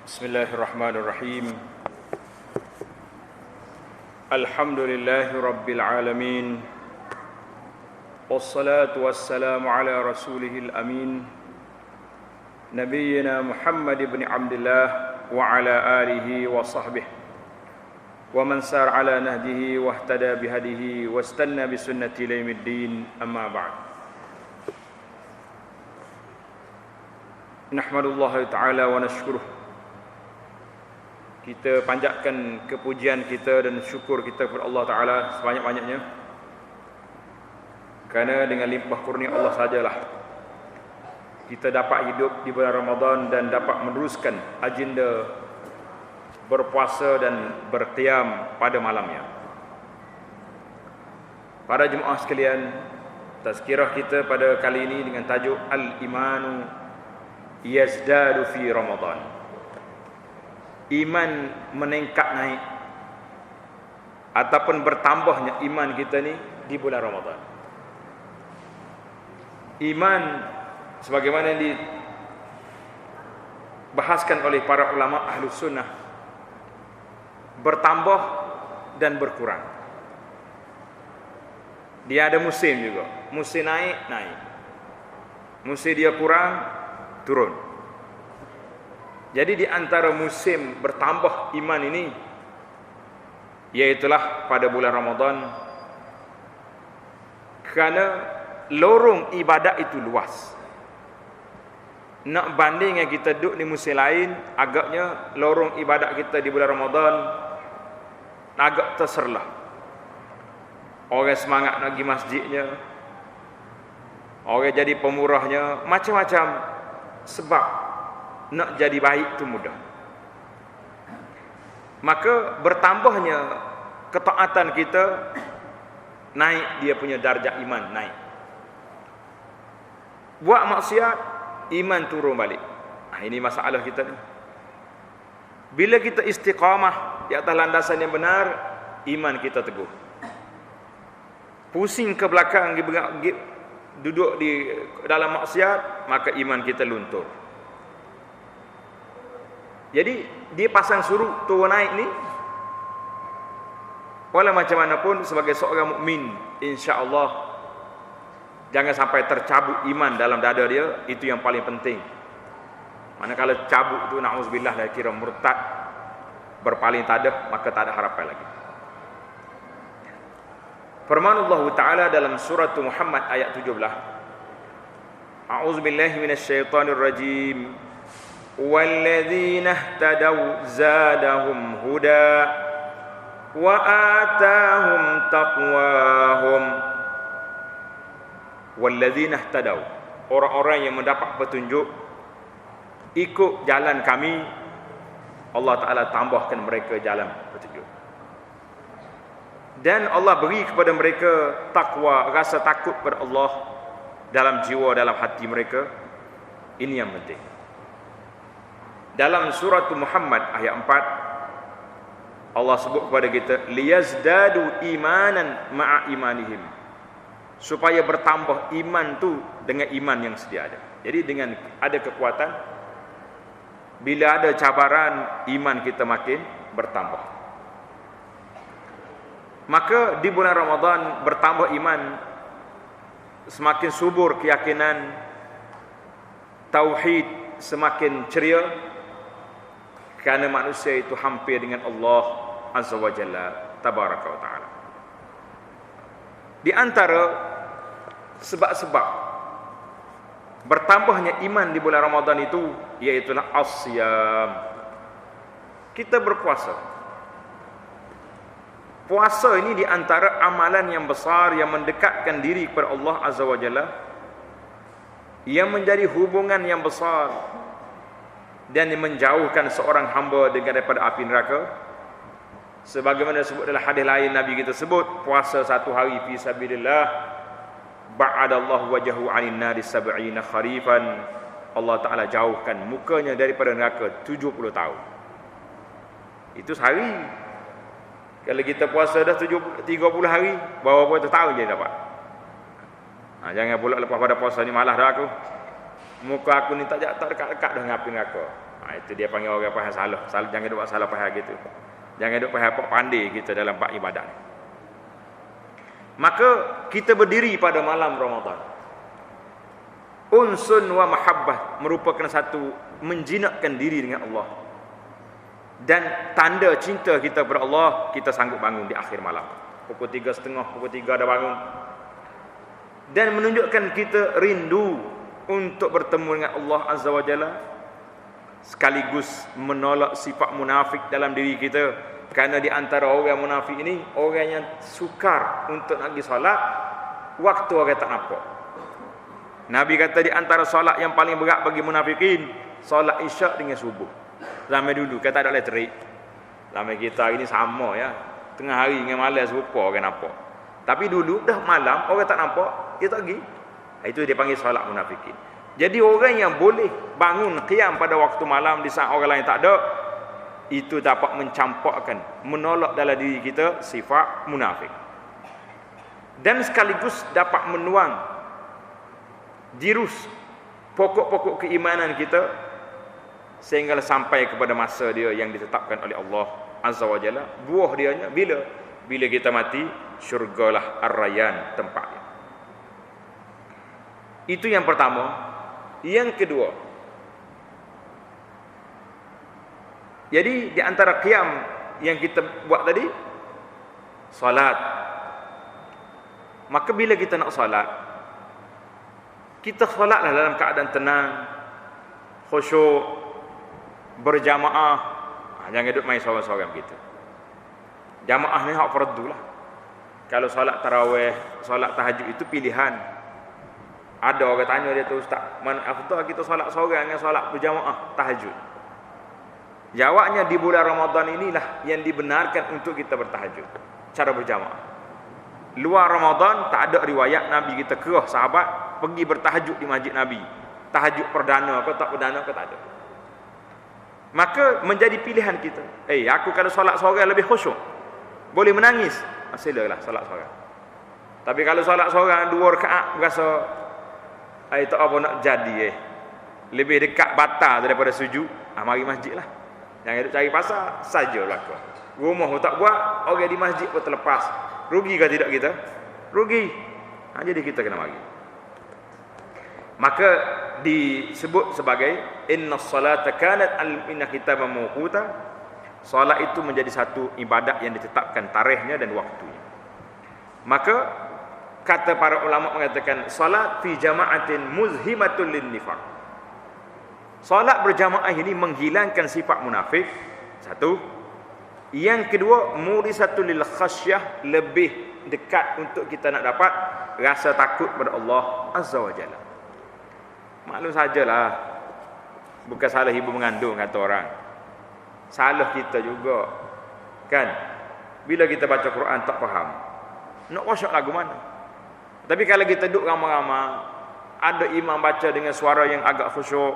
Bismillahirrahmanirrahim. Alhamdulillahi rabbil alamin. Wassalatu wassalamu ala rasulihil amin, nabiyyina Muhammad ibn Abdullah wa ala alihi wa sahbihi wa man sar ala nahdihi wa ihtada bihadihi wa istanna bisunnati ila yaumiddin. Amma ba'd. Nahmadullahi ta'ala wa nashkuruh. Kita panjatkan kepujian kita dan syukur kita kepada Allah Ta'ala sebanyak-banyaknya, kerana dengan limpah kurnia Allah sajalah kita dapat hidup di bulan Ramadan dan dapat meneruskan agenda berpuasa dan berqiyam pada malamnya. Para jemaah sekalian, tazkirah kita pada kali ini dengan tajuk Al-Imanu Yazdadu fi Ramadan. Iman meningkat naik ataupun bertambahnya iman kita ni di bulan Ramadan. Iman sebagaimana dibahaskan oleh para ulama Ahlus Sunnah, bertambah dan berkurang. Dia ada musim juga. Musim naik, naik. Musim dia kurang, turun. Jadi di antara musim bertambah iman ini, iaitulah pada bulan Ramadan, kerana lorong ibadat itu luas. Nak banding yang kita duduk di musim lain, agaknya lorong ibadat kita di bulan Ramadan agak terserlah. Orang semangat nak pergi masjidnya, orang jadi pemurahnya, macam-macam sebab nak jadi baik itu mudah. Maka bertambahnya ketaatan kita, naik dia punya darjah iman, naik. Buat maksiat, iman turun balik. Ini masalah kita ni. Bila kita istiqamah di atas landasan yang benar, iman kita teguh. Pusing ke belakang, duduk di dalam maksiat, maka iman kita luntur. Jadi dia pasang surut turun naik ni, walau macam mana pun sebagai seorang mukmin, insya-Allah jangan sampai tercabut iman dalam dada dia. Itu yang paling penting. Manakala cabut tu, na'udzubillah, dah kira murtad, berpaling tadah, maka tak ada harapan lagi. Firman Allah Ta'ala dalam surah Muhammad ayat 17, A'udzubillahi minasyaitonir rajim. وَالَّذِينَ اهْتَدَوْا زَادَهُمْ هُدًى وَآتَاهُمْ تَقْوَاهُمْ. وَالَّذِينَ اهْتَدَوْا, orang-orang yang mendapat petunjuk, ikut jalan kami, Allah Ta'ala tambahkan mereka jalan petunjuk. Dan Allah beri kepada mereka takwa, rasa takut kepada Allah dalam jiwa, dalam hati mereka. Ini yang penting. Dalam surah Muhammad ayat 4, Allah sebut kepada kita, liyazdadu imanan ma'a imanihim, supaya bertambah iman tu dengan iman yang sedia ada. Jadi dengan ada kekuatan, bila ada cabaran, iman kita makin bertambah. Maka di bulan Ramadan bertambah iman, semakin subur keyakinan, tauhid semakin ceria, kerana manusia itu hampir dengan Allah Azza wa Jalla Tabaraka wa Ta'ala. Di antara sebab-sebab bertambahnya iman di bulan Ramadan itu, iaitulah as-siyam. Kita berpuasa. Puasa ini di antara amalan yang besar yang mendekatkan diri kepada Allah Azza wa Jalla, yang menjadi hubungan yang besar dan menjauhkan seorang hamba daripada api neraka. Sebagaimana disebut dalam hadis lain, Nabi kita sebut, puasa satu hari fi sabilillah, ba'adallahu wajhahu 'anil nari sab'ina kharifan. Allah Ta'ala jauhkan mukanya daripada neraka 70 tahun. Itu sehari. Kalau kita puasa dah 30 hari, berapa tahun je dapat? Jangan pula lepas pada puasa ni malah dah aku, muka aku ni tak dekat-dekat dah dengan api neraka. Itu dia panggil orang faham salah. Jangan duk salah faham gitu. Jangan duk faham apa pandai kita dalam bab ibadat. Maka kita berdiri pada malam Ramadan. Unsun wa mahabbah, merupakan satu menjinakkan diri dengan Allah. Dan tanda cinta kita kepada Allah, kita sanggup bangun di akhir malam. Pukul 3.30, pukul 3 dah bangun. Dan menunjukkan kita rindu untuk bertemu dengan Allah Azza wa Jalla, sekaligus menolak sifat munafik dalam diri kita. Kerana di antara orang munafik ini, orang yang sukar untuk nak pergi solat, waktu orang tak nampak. Nabi kata di antara solat yang paling berat bagi munafikin, solat isyak dengan subuh. Zaman dulu kata ada elektrik. Zaman kita ini sama ya. Tengah hari dengan malam serupa orang nampak. Tapi dulu dah malam orang tak nampak, dia tak pergi. Itu dia panggil solat munafikin. Jadi orang yang boleh bangun qiyam pada waktu malam di saat orang lain tak ada, itu dapat mencampakkan, menolak dalam diri kita sifat munafik. Dan sekaligus dapat menuang jirus pokok-pokok keimanan kita sehingga sampai kepada masa dia yang ditetapkan oleh Allah Azza wa Jalla. Buah dianya bila kita mati, syurgalah ar-rayyan tempatnya. Itu yang pertama. Yang kedua, jadi di antara qiyam yang kita buat tadi, salat. Maka bila kita nak salat, kita salatlah dalam keadaan tenang, khusyuk, berjamaah. Jangan duduk main seorang-seorang kita. Jamaah ni hak fardu lah. Kalau salat tarawih, salat tahajud itu pilihan. Ada orang tanya dia tu, ustaz, mana afdal kita solat seorang dengan solat berjamaah tahajud? Jawabnya, di bulan Ramadan inilah yang dibenarkan untuk kita bertahajud cara berjamaah. Luar Ramadan tak ada riwayat Nabi kita kerah sahabat pergi bertahajud di masjid Nabi. Tahajud perdana ke tak perdana ke tak ada. Maka menjadi pilihan kita. Aku kalau solat seorang lebih khusyuk, boleh menangis, silalah solat seorang. Tapi kalau solat seorang 2 rakaat berasa itu apa nak jadi lebih dekat batal daripada sujud, mari masjid lah. Jangan duk cari pasal sajalah kau. Rumah pun tak buat, orang di masjid pun terlepas. Rugi ke tidak kita? Rugi. Jadi kita kena mari. Maka disebut sebagai innas salata kanat al-mu'minina kitaban mawquta. Salat itu menjadi satu ibadat yang ditetapkan tarikhnya dan waktunya. Maka kata para ulama mengatakan salat fi jama'atin muzhimatul linnifaq. Salat berjamaah ini menghilangkan sifat munafik. Satu. Yang kedua, murisatul lil khasyah, lebih dekat untuk kita nak dapat rasa takut pada Allah Azza wa Jalla. Maklum sajalah, bukan salah ibu mengandung kata orang. Salah kita juga. Kan? Bila kita baca Quran tak faham, nak wasyuk lagu mana? Tapi kalau kita duduk ramai-ramai, ada imam baca dengan suara yang agak khusyuk,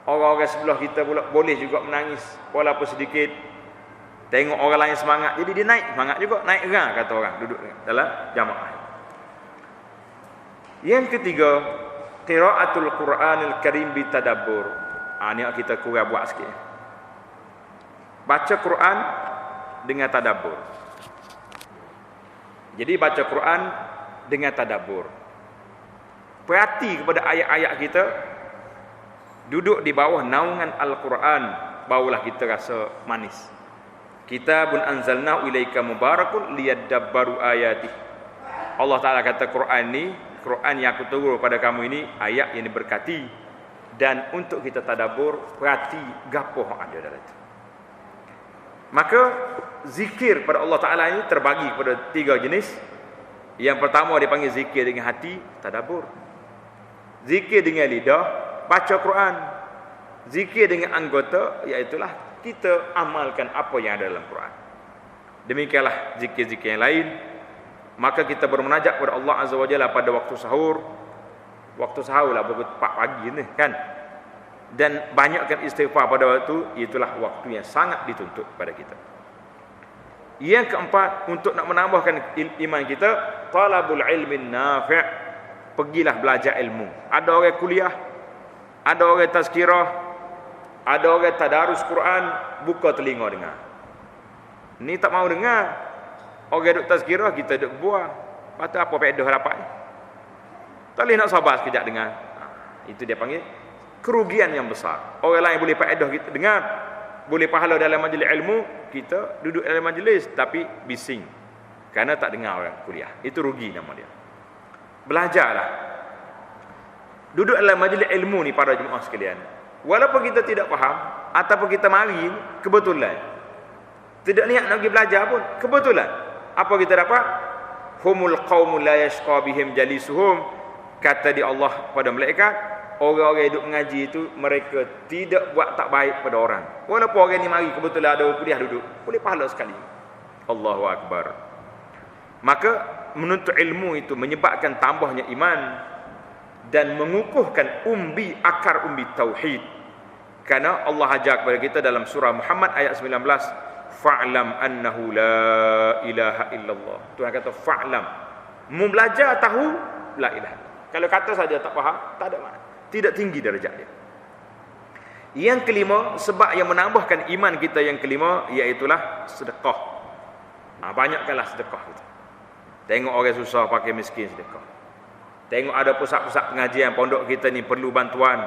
orang-orang sebelah kita pula boleh juga menangis walaupun sedikit. Tengok orang lain semangat, jadi dia naik semangat juga, naik gerang kata orang duduk dalam jamaah. Yang ketiga, qiraatul Quranil Karim bitadabbur. Ni kita kurang buat sikit. Baca Quran dengan tadabbur. Jadi baca Quran dengan tadabbur. Perhati kepada ayat-ayat kita, duduk di bawah naungan Al-Quran, barulah kita rasa manis. Kitabun anzalnahu ilaika mubarakun liyadabbaru ayatih. Allah Ta'ala kata Quran ni, Quran yang aku turun pada kamu ini, ayat yang diberkati, dan untuk kita tadabbur, perhati gapo yang ada dalam itu. Maka zikir pada Allah Ta'ala ini terbagi kepada 3 jenis. Yang pertama dipanggil zikir dengan hati, tadabbur. Zikir dengan lidah, baca Quran. Zikir dengan anggota, iaitulah kita amalkan apa yang ada dalam Quran. Demikianlah zikir-zikir yang lain. Maka kita bermunajat kepada Allah Azza wa Jalla pada waktu sahur. Waktu sahur lah, pukul 4 pagi ni kan. Dan banyakkan istighfar pada waktu, itulah waktu yang sangat dituntut pada kita. Yang keempat, untuk nak menambahkan iman kita, talabul ilmin nafi'. Pergilah belajar ilmu. Ada orang kuliah, ada orang tazkirah, Ada orang tadarus Quran, buka telinga dengar. Ni tak mau dengar. Orang duk tazkirah, kita duk buah. Patut apa faedah dapat ni? Tak boleh nak sabar sekejap dengar. Itu dia panggil kerugian yang besar. Orang lain boleh faedah kita dengar, boleh pahala dalam majlis ilmu, kita duduk dalam majlis tapi bising kerana tak dengar orang kuliah. Itu rugi nama dia. Belajarlah. Duduk dalam majlis ilmu ni para jemaah sekalian. Walaupun kita tidak faham ataupun kita mari kebetulan, tidak niat nak pergi belajar pun, kebetulan apa kita dapat? Humul qaumul la yashqa bihim jalisuhum. Kata di Allah pada malaikat, orang-orang yang duduk mengaji itu mereka tidak buat tak baik pada orang. Walaupun orang ni mari kebetulan ada kuliah duduk, boleh pahala sekali. Allahu akbar. Maka menuntut ilmu itu menyebabkan tambahnya iman dan mengukuhkan akar umbi tauhid. Karena Allah ajar kepada kita dalam surah Muhammad ayat 19, fa'lam annahu la ilaha illallah. Tuhan kata fa'lam. Mu belajar tahu la ilaha. Kalau kata saja tak faham, tak ada makna. Tidak tinggi darjat dia. Yang kelima, sebab yang menambahkan iman kita yang kelima, iaitulah sedekah. Banyakkanlah sedekah kita. Tengok orang susah pakai miskin sedekah. Tengok ada pusat-pusat pengajian pondok kita ni perlu bantuan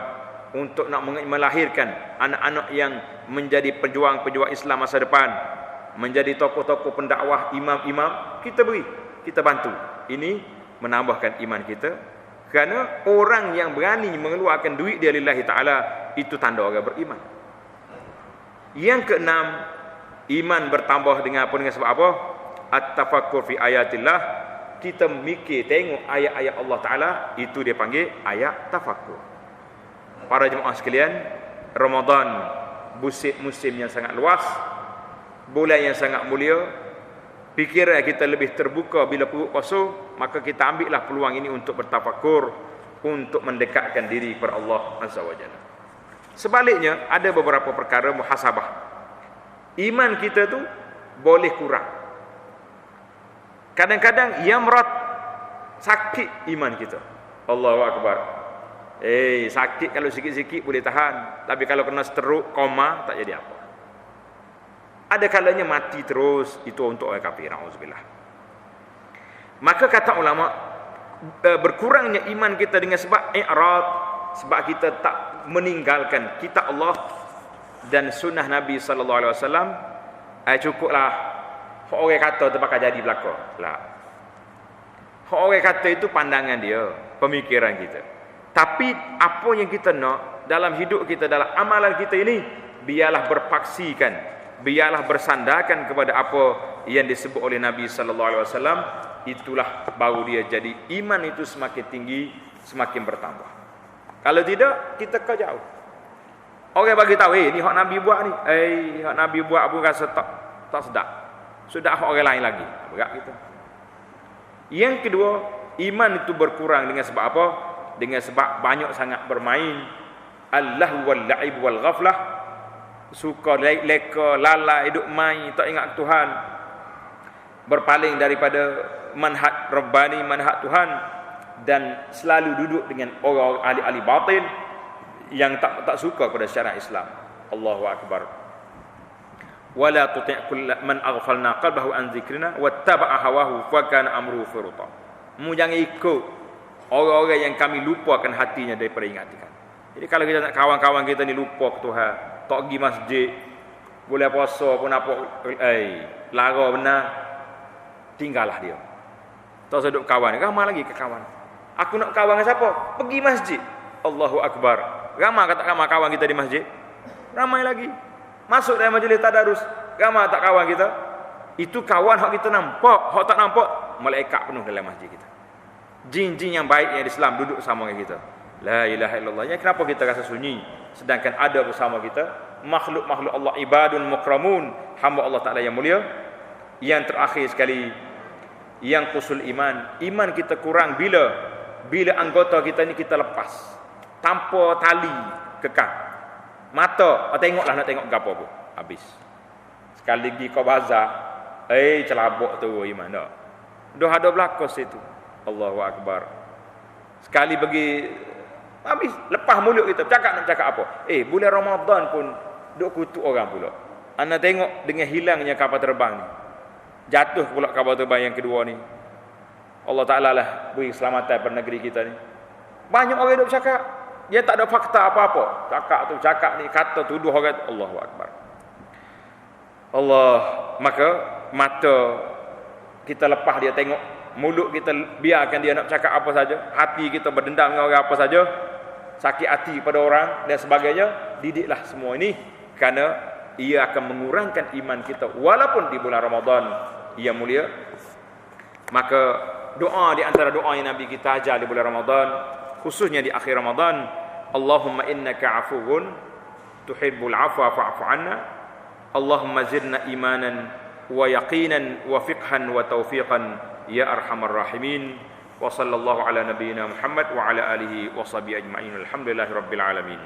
untuk nak melahirkan anak-anak yang menjadi pejuang-pejuang Islam masa depan, menjadi tokoh-tokoh pendakwah, imam-imam, kita beri, kita bantu. Ini menambahkan iman kita. Kerana orang yang berani mengeluarkan duit dia lillahi ta'ala, itu tanda orang beriman. Yang keenam, iman bertambah dengan apa? Dengan sebab apa? At-tafakkur fi ayatillah. Kita mikir, tengok ayat-ayat Allah Ta'ala, itu dia panggil ayat tafakkur. Para jemaah sekalian, Ramadan musim yang sangat luas, bulan yang sangat mulia. Fikiran kita lebih terbuka bila perut kosong, maka kita ambillah peluang ini untuk bertafakur, untuk mendekatkan diri kepada Allah Azza wa Jalla. Sebaliknya, ada beberapa perkara muhasabah. Iman kita tu boleh kurang. Kadang-kadang yamrat, sakit iman kita. Allahu akbar. Sakit kalau sikit-sikit boleh tahan, tapi kalau kena stroke, koma, tak jadi apa. Ada kalanya mati terus, itu untuk orang kafir. Auzubillah. Maka kata ulama, berkurangnya iman kita dengan sebab i'rad, sebab kita tak meninggalkan kitab Allah dan sunnah Nabi sallallahu alaihi wasallam. Cukuplah orang kata tu bakal jadi belaka. Lah. Orang kata itu pandangan dia, pemikiran kita. Tapi apa yang kita nak dalam hidup kita, dalam amalan kita ini, biarlah berpaksikan, biarlah bersandarkan kepada apa yang disebut oleh Nabi sallallahu alaihi wasallam. Itulah baru dia jadi iman itu semakin tinggi, semakin bertambah. Kalau tidak, kita jauh. Orang bagi tahu, ni hak Nabi buat ni. Hak Nabi buat pun rasa tak sedap. Sudah hak orang lain lagi. Berat kita. Yang kedua, iman itu berkurang dengan sebab apa? Dengan sebab banyak sangat bermain, al-lahu wal-la'ib wal-ghaflah, suka leka, lalai, duk main, tak ingat Tuhan, berpaling daripada manhaj Rabbani, manhaj Tuhan, dan selalu duduk dengan orang ahli-ahli batin yang tak suka pada syariat Islam. Allahu akbar. Wala tuti' kull man aghfalna qalbahu an dzikrina wattaba'a hawahu fa kana amruhu furuta. Mu jangan ikut orang-orang yang kami lupakan hatinya daripada ingatkan. Jadi kalau kita nak kawan-kawan kita ni lupa ke Tuhan, tak pergi masjid, boleh puasa pun apa, lara benar, tinggallah dia. Tak usah duduk kawan, ramai lagi ke kawan. Aku nak kawan dengan siapa? Pergi masjid. Allahu akbar. Ramai kata ramai kawan kita di masjid? Ramai lagi. Masuk dalam majlis tadarus, ramai tak kawan kita? Itu kawan hak kita nampak, hak tak nampak, malaikat penuh dalam masjid kita. Jin-jin yang baik yang Islam duduk sama dengan kita. La ilaha illallah. Yang kenapa kita rasa sunyi sedangkan ada bersama kita makhluk-makhluk Allah, ibadun mukramun, hamba Allah Taala yang mulia. Yang terakhir sekali, yang kusul iman. Iman kita kurang bila anggota kita ni kita lepas tanpa tali kekang. Mata, tengoklah nak tengok gapo pun habis. Sekali pergi ke bazar, celabuk tu iman dah. Dah ada belaka situ. Allahu akbar. Sekali pergi Habis lepas mulut kita cakap nak cakap apa? Bulan Ramadan pun duk kutuk orang pula. Anda tengok dengan hilangnya kapal terbang ni. Jatuh pula kapal terbang yang kedua ni. Allah Ta'ala lah beri keselamatan pada negeri kita ni. Banyak orang duk cakap, dia tak ada fakta apa-apa. Cakap ni kata tuduh orang. Allahu Akbar. Allah, maka mata kita lepas dia tengok, mulut kita biarkan dia nak cakap apa saja, hati kita berdendam dengan orang apa saja, sakit hati pada orang dan sebagainya, didiklah semua ini kerana ia akan mengurangkan iman kita walaupun di bulan Ramadan yang mulia. Maka doa di antara doa yang Nabi kita ajar di bulan Ramadan, khususnya di akhir Ramadan, Allahumma innaka afuwun tuhibbul afwa fa'fu anna, Allahumma zidna imanan wa yaqinan wa fiqhan wa taufiqan ya arhamar rahimin. Wa sallallahu ala nabiyyina Muhammad wa ala alihi wa sahbihi ajma'in. Alhamdulillahirabbil alamin.